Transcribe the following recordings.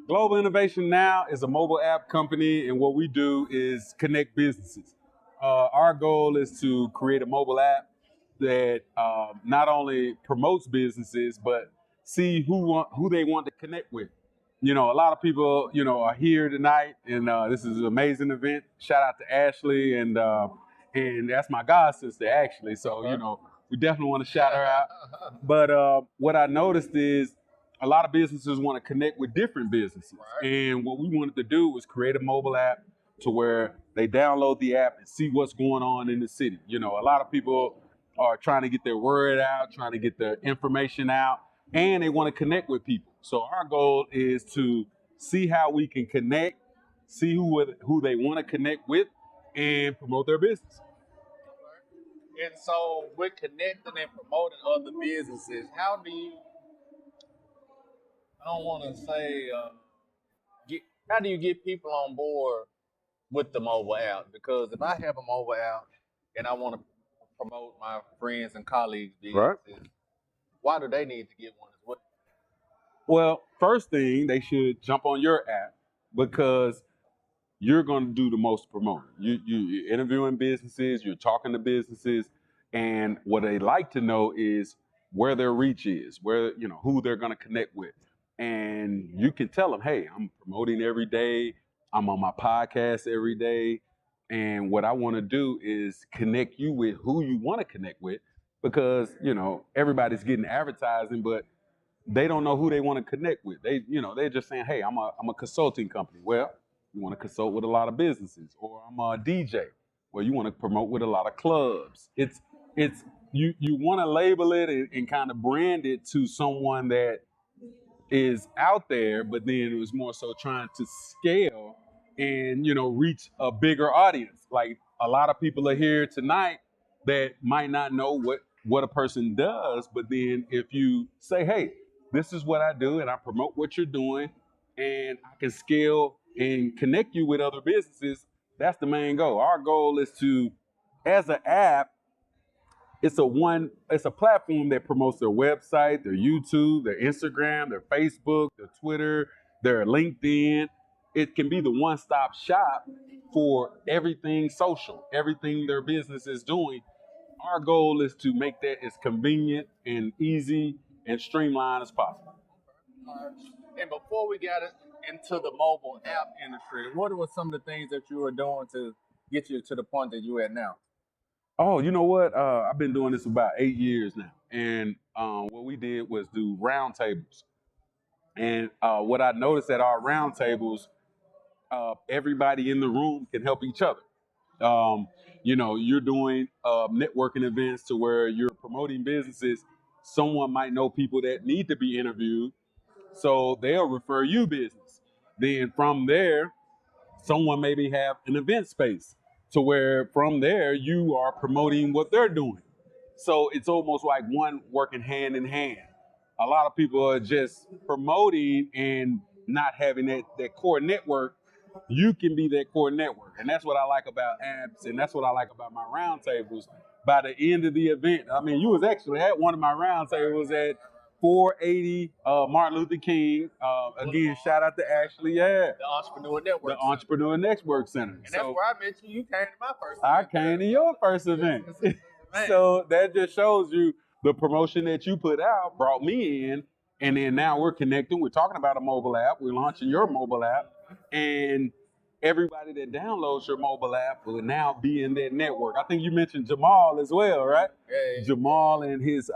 Global Innovation Now is a mobile app company, and what we do is connect businesses. Our goal is to create a mobile app that not only promotes businesses, but see who they want to connect with. A lot of people, are here tonight, and this is an amazing event. Shout out to Ashley, and that's my god sister, actually. So, we definitely want to shout her out. But what I noticed is a lot of businesses want to connect with different businesses. Right. And what we wanted to do was create a mobile app to where they download the app and see what's going on in the city. A lot of people are trying to get their word out, trying to get their information out, and they want to connect with people. So our goal is to see how we can connect, see who they want to connect with, and promote their business. And so with connecting and promoting other businesses, how do you, I don't want to say, how do you get people on board with the mobile app? Because if I have a mobile app and I want to promote my friends and colleagues' businesses, right, why do they need to get one as well? Well, first thing, they should jump on your app because you're going to do the most promoting. You're interviewing businesses, you're talking to businesses, and what they like to know is where their reach is, who they're going to connect with. And you can tell them, hey, I'm promoting every day. I'm on my podcast every day. And what I want to do is connect you with who you want to connect with because, everybody's getting advertising, but they don't know who they want to connect with. They're just saying, hey, I'm a consulting company. Well, you want to consult with a lot of businesses, or I'm a DJ. Well, you want to promote with a lot of clubs. It's you want to label it and kind of brand it to someone that is out there, but then it was more so trying to scale and reach a bigger audience. Like a lot of people are here tonight that might not know what a person does, but then if you say, hey, this is what I do and I promote what you're doing and I can scale and connect you with other businesses, that's the main goal. Our goal is to, as an app, it's a platform that promotes their website, their YouTube, their Instagram, their Facebook, their Twitter, their LinkedIn. It can be the one-stop shop for everything social, everything their business is doing. Our goal is to make that as convenient and easy and streamlined as possible. And before we got into the mobile app industry, what were some of the things that you were doing to get you to the point that you're at now? Oh, you know what? I've been doing this about 8 years now. And what we did was do roundtables. And what I noticed at our roundtables, everybody in the room can help each other. You're doing networking events to where you're promoting businesses. Someone might know people that need to be interviewed, so they'll refer you business. Then from there, someone maybe have an event space to where from there you are promoting what they're doing. So it's almost like one working hand in hand. A lot of people are just promoting and not having that core network. You can be that core network. And that's what I like about apps, and that's what I like about my roundtables. By the end of the event, I mean, you was actually at one of my roundtables at 480 Martin Luther King. Again, shout out to Ashley. Yeah. The Entrepreneur Network. The Entrepreneur Network Center. And that's where I met you. You came to my first event. I came to your first event. So that just shows you the promotion that you put out brought me in. And then now we're connecting. We're talking about a mobile app. We're launching your mobile app. And everybody that downloads your mobile app will now be in that network. I think you mentioned Jamal as well, right? Yeah. Jamal and his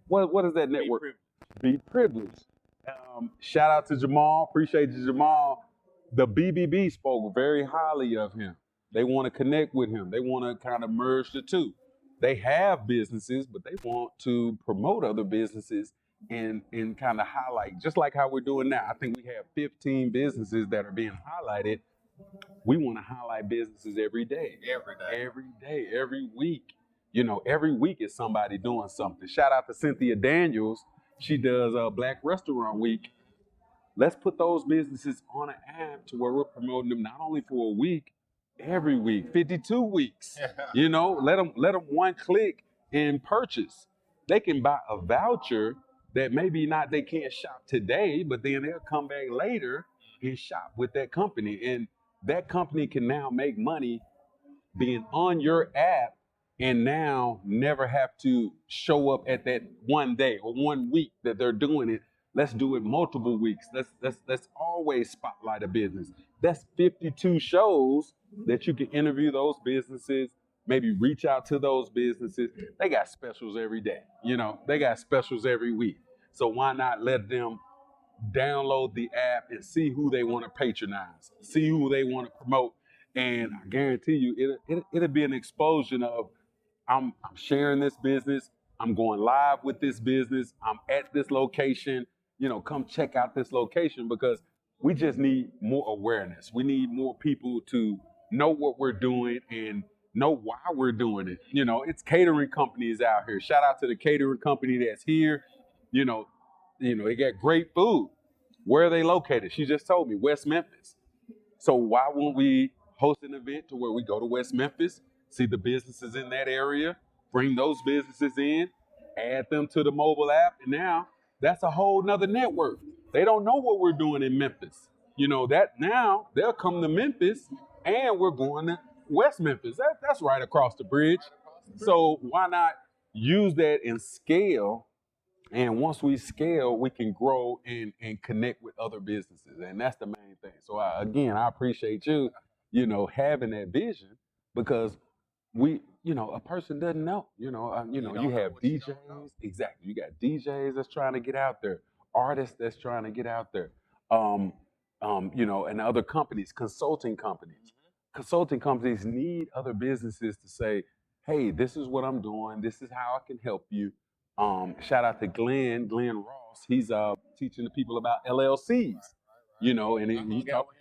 what is that network? Be Privileged. Shout out to Jamal. Appreciate you, Jamal. The BBB spoke very highly of him. They want to connect with him. They want to kind of merge the two. They have businesses, but they want to promote other businesses and kind of highlight, just like how we're doing now. I think we have 15 businesses that are being highlighted. We want to highlight businesses every day. Every day, every week. Every week is somebody doing something. Shout out to Cynthia Daniels. She does Black Restaurant Week. Let's put those businesses on an app to where we're promoting them not only for a week, every week, 52 weeks. Let them one click and purchase. They can buy a voucher that maybe not they can't shop today, but then they'll come back later and shop with that company. And that company can now make money being on your app and now never have to show up at that one day or 1 week that they're doing it. Let's do it multiple weeks. Let's always spotlight a business. That's 52 shows that you can interview those businesses, maybe reach out to those businesses. They got specials every day. They got specials every week. So why not let them download the app and see who they want to patronize, see who they want to promote, and I guarantee you, it'll be an explosion of I'm sharing this business, I'm going live with this business, I'm at this location. Come check out this location because we just need more awareness. We need more people to know what we're doing and know why we're doing it. It's catering companies out here. Shout out to the catering company that's here. You know, they got great food. Where are they located? She just told me West Memphis. So why won't we host an event to where we go to West Memphis, see the businesses in that area, bring those businesses in, add them to the mobile app, and now that's a whole nother network. They don't know what we're doing in Memphis. That now they'll come to Memphis and we're going to West Memphis. That's right across the bridge. So why not use that and scale? And once we scale, we can grow and connect with other businesses. And that's the main thing. So again, I appreciate you, having that vision because a person doesn't know, you have DJs. Exactly. You got DJs that's trying to get out there, artists that's trying to get out there, and other companies, consulting companies. Consulting companies need other businesses to say, hey, this is what I'm doing. This is how I can help you. Shout out to Glenn Ross. He's teaching the people about LLCs, and he talked.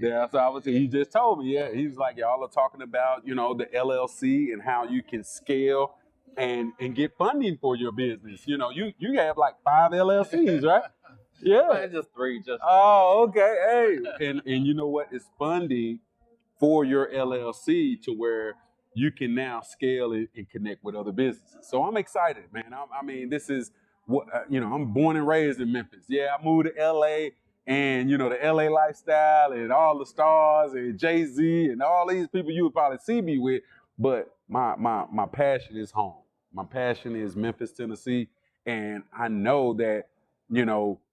Yeah, so he just told me, yeah, he was like, y'all are talking about, the LLC and how you can scale and get funding for your business. You have like 5 LLCs, right? Yeah. Man, just 3. Oh, okay. Hey, and you know what? It's funding for your LLC to where you can now scale and connect with other businesses. So I'm excited, man. I mean, this is what I'm born and raised in Memphis. Yeah, I moved to LA, and the LA lifestyle and all the stars and Jay-Z and all these people you would probably see me with. But my passion is home. My passion is Memphis, Tennessee, and I know that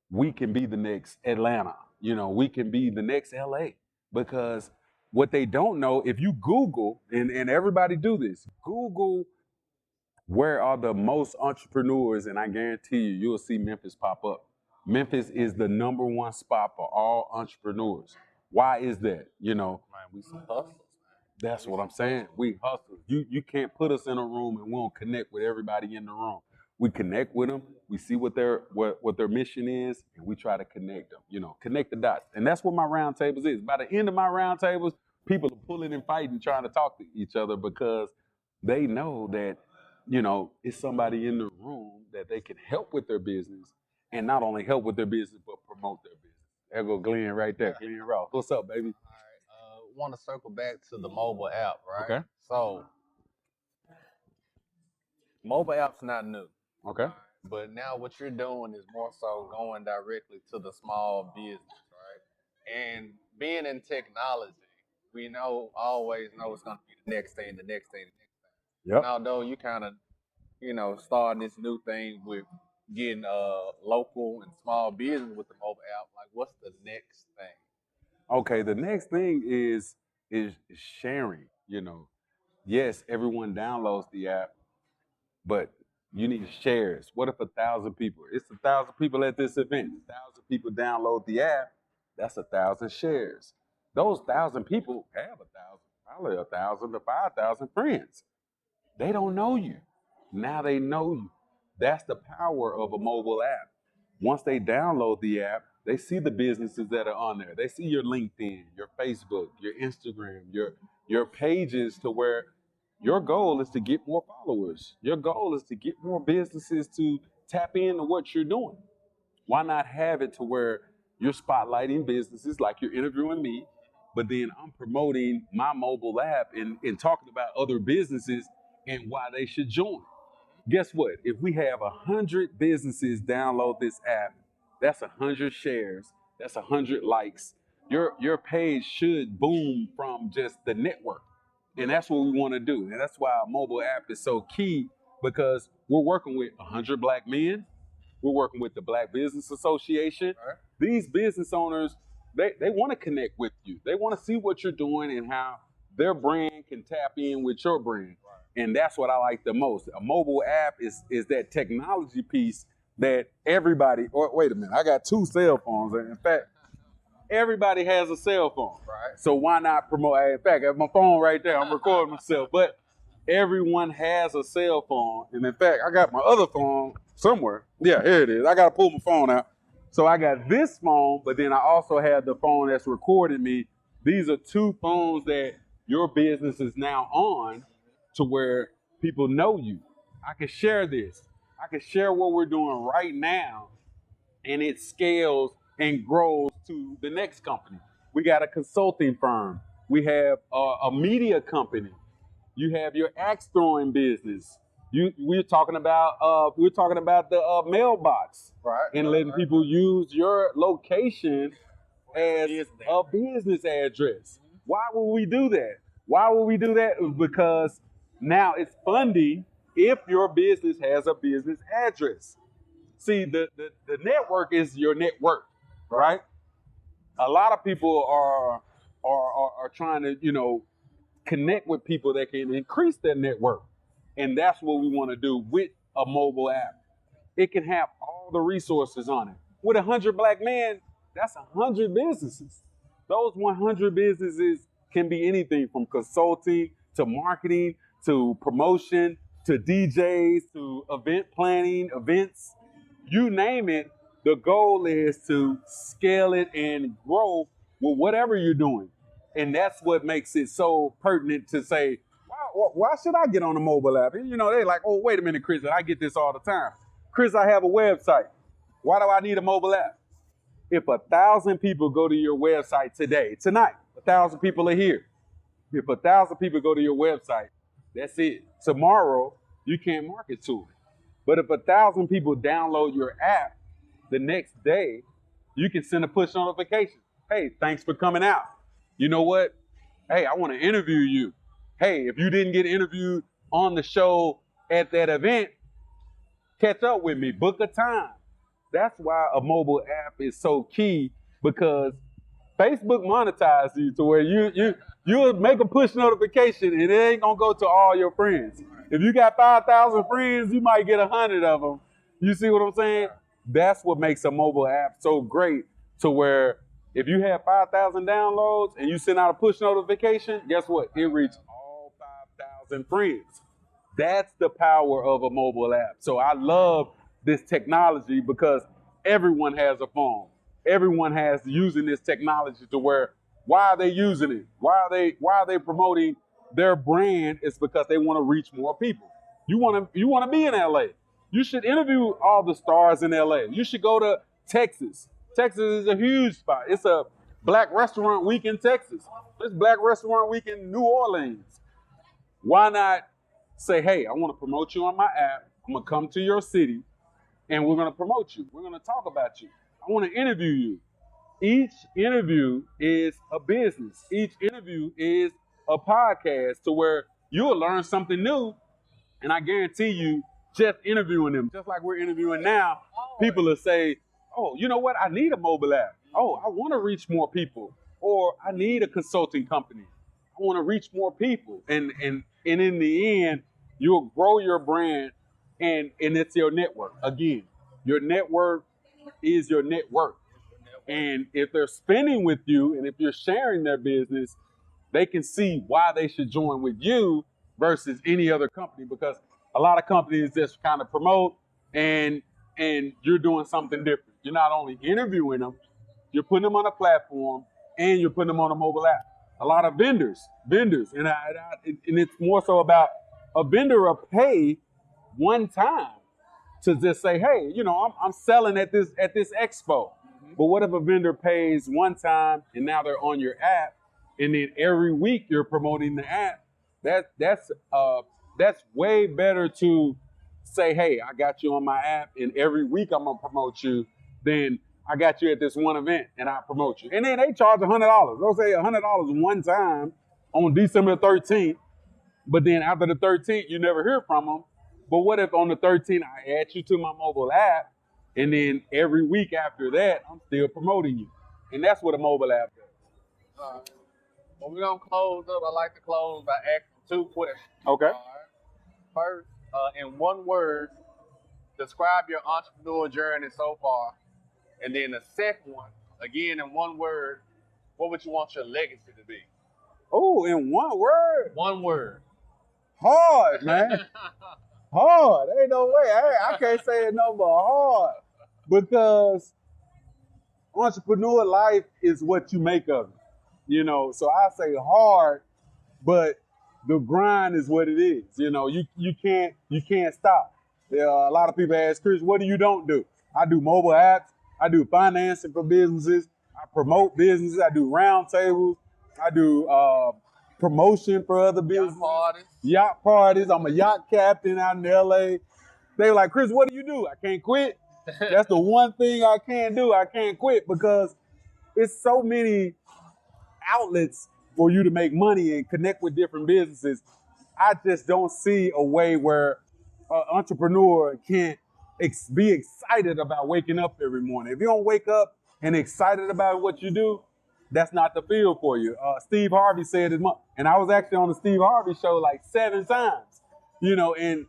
we can be the next Atlanta. We can be the next LA because what they don't know, if you Google, and everybody do this, Google where are the most entrepreneurs, and I guarantee you'll see Memphis pop up. Memphis is the #1 spot for all entrepreneurs. Why is that? Man, we some hustlers. That's what I'm saying. We hustle. You can't put us in a room and we don't connect with everybody in the room. We connect with them. We see what their mission is, and we try to connect them. Connect the dots. And that's what my roundtables is. By the end of my roundtables, people are pulling and fighting, trying to talk to each other because they know that it's somebody in the room that they can help with their business, and not only help with their business but promote their business. There go Glenn right there, Glenn Ross. What's up, baby? All right. Want to circle back to the mobile app, right? Okay. So, mobile app's not new. Okay. But now what you're doing is more so going directly to the small business, right? And being in technology, we always know it's going to be the next thing, the next thing, the next thing. Yep. And although you kind of, starting this new thing with getting local and small business with the mobile app, like what's the next thing? Okay, the next thing is sharing. Yes, everyone downloads the app, but you need shares. What if 1,000 people? It's 1,000 people at this event. 1,000 people download the app. That's 1,000 shares. Those 1,000 people have 1,000, probably 1,000 to 5,000 friends. They don't know you. Now they know you. That's the power of a mobile app. Once they download the app, they see the businesses that are on there. They see your LinkedIn, your Facebook, your Instagram, your pages to where your goal is to get more followers. Your goal is to get more businesses to tap into what you're doing. Why not have it to where you're spotlighting businesses like you're interviewing me, but then I'm promoting my mobile app and talking about other businesses and why they should join. Guess what? If we have 100 businesses download this app, that's 100 shares, that's 100 likes. Your page should boom from just the network. And that's what we want to do. And that's why our mobile app is so key, because we're working with 100 black men. We're working with the Black Business Association. Right. These business owners, they want to connect with you. They want to see what you're doing and how their brand can tap in with your brand. Right. And that's what I like the most. A mobile app is that technology piece that everybody, or wait a minute, I got 2 cell phones. In fact, everybody has a cell phone. Right. So why not promote? In fact, I have my phone right there. I'm recording myself. But everyone has a cell phone. And in fact, I got my other phone somewhere. Yeah, here it is. I got to pull my phone out. So I got this phone, but then I also have the phone that's recording me. These are 2 phones that your business is now on, to where people know you. I can share this. I can share what we're doing right now, and it scales and grows to the next company. We got a consulting firm. We have a media company. You have your axe throwing business. We're talking about the mailbox, Right. and letting people use your location as a business address. Why would we do that? Why would we do that? Because now it's funding if your business has a business address. See, the network is your net worth, right? A lot of people are trying to, connect with people that can increase their network. And that's what we want to do with a mobile app. It can have all the resources on it. With 100 black men, that's 100 businesses. Those 100 businesses can be anything from consulting to marketing to promotion to DJs to event planning, events, you name it. The goal is to scale it and grow with whatever you're doing. And that's what makes it so pertinent to say, why should I get on a mobile app? And, they're like, oh, wait a minute, Chris, I get this all the time. Chris, I have a website. Why do I need a mobile app? If 1,000 people go to your website tonight, 1,000 people are here. If 1,000 people go to your website, that's it. Tomorrow, you can't market to it. But if 1,000 people download your app, the next day, you can send a push notification. Hey, thanks for coming out. You know what? Hey, I want to interview you. Hey, if you didn't get interviewed on the show at that event, catch up with me, book a time. That's why a mobile app is so key, because Facebook monetizes you to where you'll make a push notification and it ain't gonna go to all your friends. If you got 5,000 friends, you might get 100 of them. You see what I'm saying? That's what makes a mobile app so great, to where if you have 5,000 downloads and you send out a push notification, guess what? It reaches all 5,000 friends. That's the power of a mobile app. So I love this technology, because everyone has a phone. Everyone has using this technology, to where, why are they using it? Why are they promoting their brand? It's because they want to reach more people. You want to be in LA. You should interview all the stars in LA. You should go to Texas. Texas is a huge spot. It's a Black Restaurant Week in Texas. It's Black Restaurant Week in New Orleans. Why not say, hey, I want to promote you on my app. I'm going to come to your city and we're going to promote you. We're going to talk about you. I want to interview you. Each interview is a business. Each interview is a podcast, to where you'll learn something new. And I guarantee you, just interviewing them, just like we're interviewing now, people will say, oh, you know what? I need a mobile app. Oh, I want to reach more people. Or I need a consulting company. I want to reach more people. And in the end, you'll grow your brand, and it's your network. Again, your network is your net worth. And if they're spending with you and if you're sharing their business, they can see why they should join with you versus any other company, because a lot of companies just kind of promote and you're doing something different. You're not only interviewing them, you're putting them on a platform and you're putting them on a mobile app. A lot of vendors, and it's more so about a vendor will pay one time to just say, hey, I'm selling at this expo. But what if a vendor pays one time and now they're on your app, and then every week you're promoting the app? That's way better to say, hey, I got you on my app, and every week I'm gonna promote you. Then I got you at this one event, and I promote you. And then they charge $100. They'll say $100 one time on December 13th, but then after the 13th, you never hear from them. But what if on the 13th I add you to my mobile app, and then every week after that, I'm still promoting you? And that's what a mobile app does. Well, we're gonna close up. I like to close by asking 2 questions. Okay. All right. First, in one word, describe your entrepreneurial journey so far. And then the second one, again in one word, what would you want your legacy to be? Oh, in one word? One word. Hard, man. Hard. Ain't no way. I can't say it no more. Hard. Because entrepreneur life is what you make of it. You know, so I say hard, but the grind is what it is. You know, you can't stop. There are a lot of people ask, Chris, what do you don't do? I do mobile apps. I do financing for businesses. I promote businesses. I do roundtables. I do promotion for other businesses. Yacht parties. I'm a yacht captain out in LA. They were like, Chris, what do you do? I can't quit. That's the one thing I can't do. I can't quit because it's so many outlets for you to make money and connect with different businesses. I just don't see a way where an entrepreneur can't be excited about waking up every morning. If you don't wake up and excited about what you do, that's not the field for you. Steve Harvey said it, and I was actually on the Steve Harvey show like 7 times. You know, and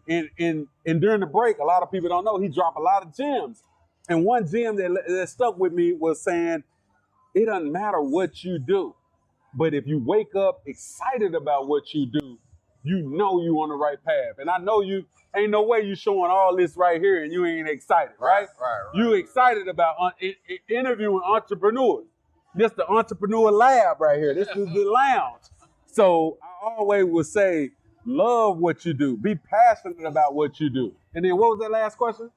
during the break, a lot of people don't know, he dropped a lot of gems. And one gem that stuck with me was saying, it doesn't matter what you do, but if you wake up excited about what you do, you know you on the right path. And I know you ain't no way you showing all this right here and you ain't excited, right? Right. You excited about interviewing entrepreneurs. This the entrepreneur lab right here. This is the lounge. So I always would say, love what you do. Be passionate about what you do. And then what was that last question?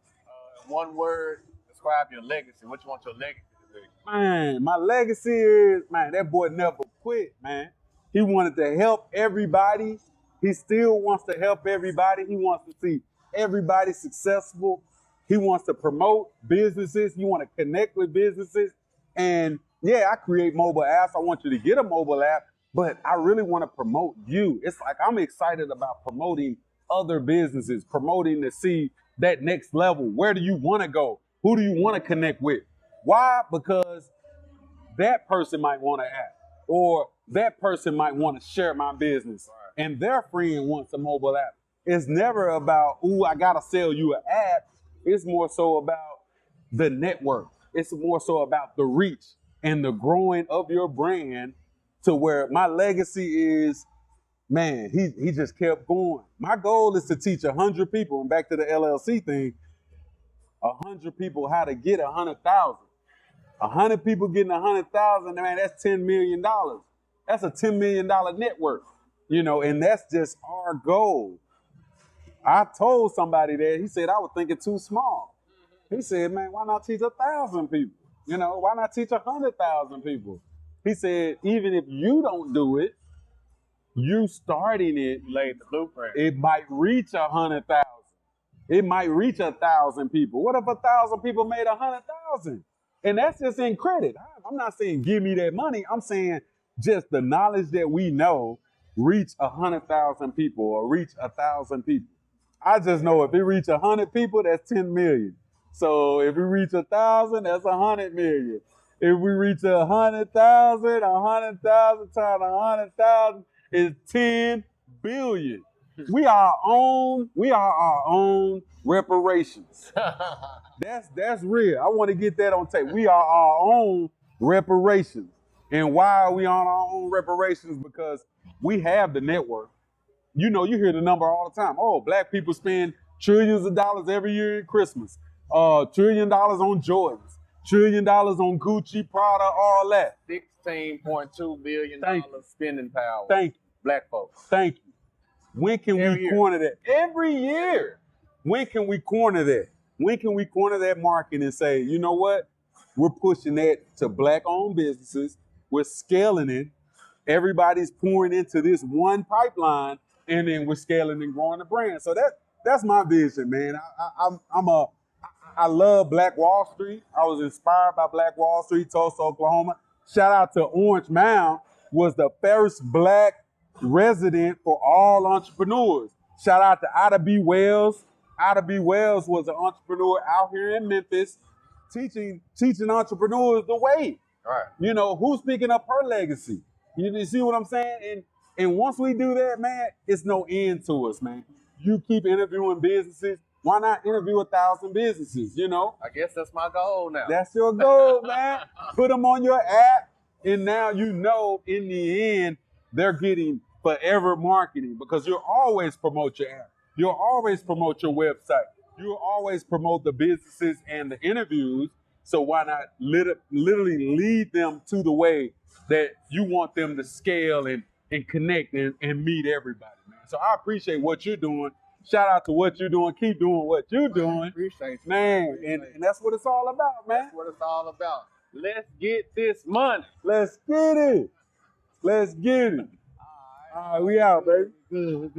In one word, describe your legacy. What you want your legacy to be? Man, my legacy is, man, that boy never quit, man. He wanted to help everybody. He still wants to help everybody. He wants to see everybody successful. He wants to promote businesses. He wants to connect with businesses. And yeah, I create mobile apps. I want you to get a mobile app, but I really want to promote you. It's like I'm excited about promoting other businesses, promoting to see that next level. Where do you want to go? Who do you want to connect with? Why? Because that person might want to app, or that person might want to share my business, and their friend wants a mobile app. It's never about, ooh, I got to sell you an app. It's more so about the network. It's more so about the reach and the growing of your brand to where my legacy is, man, he just kept going. My goal is to teach 100 people, and back to the LLC thing, 100 people how to get 100,000. 100 people getting 100,000, man, that's $10 million. That's a $10 million network, you know, and that's just our goal. I told somebody that, he said, I was thinking too small. He said, man, why not teach 1,000 people? You know, why not teach 100,000 people? He said, even if you don't do it, you starting it, laid the blueprint. It might reach 100,000. It might reach 1,000 people. What if 1,000 people made 100,000? And that's just in credit. I'm not saying give me that money. I'm saying just the knowledge that we know reach 100,000 people or reach 1,000 people. I just know if it reach 100 people, that's 10 million. So if we reach 1,000, that's 100 million. If we reach 100,000, 100,000 times 100,000 is 10 billion. We are our own reparations. That's real. I want to get that on tape. We are our own reparations. And why are we on our own reparations? Because we have the network. You know, you hear the number all the time. Oh, black people spend trillions of dollars every year in Christmas. $1 trillion on Jordans. $1 trillion on Gucci, Prada, all that. $16.2 billion spending power. Thank you. Black folks. Thank you. When can we corner that? Every year. When can we corner that? When can we corner that market and say, you know what? We're pushing that to black-owned businesses. We're scaling it. Everybody's pouring into this one pipeline, and then we're scaling and growing the brand. So That's my vision, man. I love Black Wall Street. I was inspired by Black Wall Street, Tulsa, Oklahoma. Shout out to Orange Mound, was the first Black resident for all entrepreneurs. Shout out to Ida B. Wells. Ida B. Wells was an entrepreneur out here in Memphis, teaching entrepreneurs the way. Right. You know, who's picking up her legacy? You see what I'm saying? And once we do that, man, it's no end to us, man. You keep interviewing businesses. Why not interview 1,000 businesses, you know? I guess that's my goal now. That's your goal, man. Put them on your app, and now you know in the end, they're getting forever marketing because you'll always promote your app. You'll always promote your website. You'll always promote the businesses and the interviews. So why not literally lead them to the way that you want them to scale and connect and meet everybody, man. So I appreciate what you're doing. Shout out to what you're doing. Keep doing what you're doing. Appreciate you. Man, and that's what it's all about, man. That's what it's all about. Let's get this money. Let's get it. Let's get it. All right, we out, baby. Good.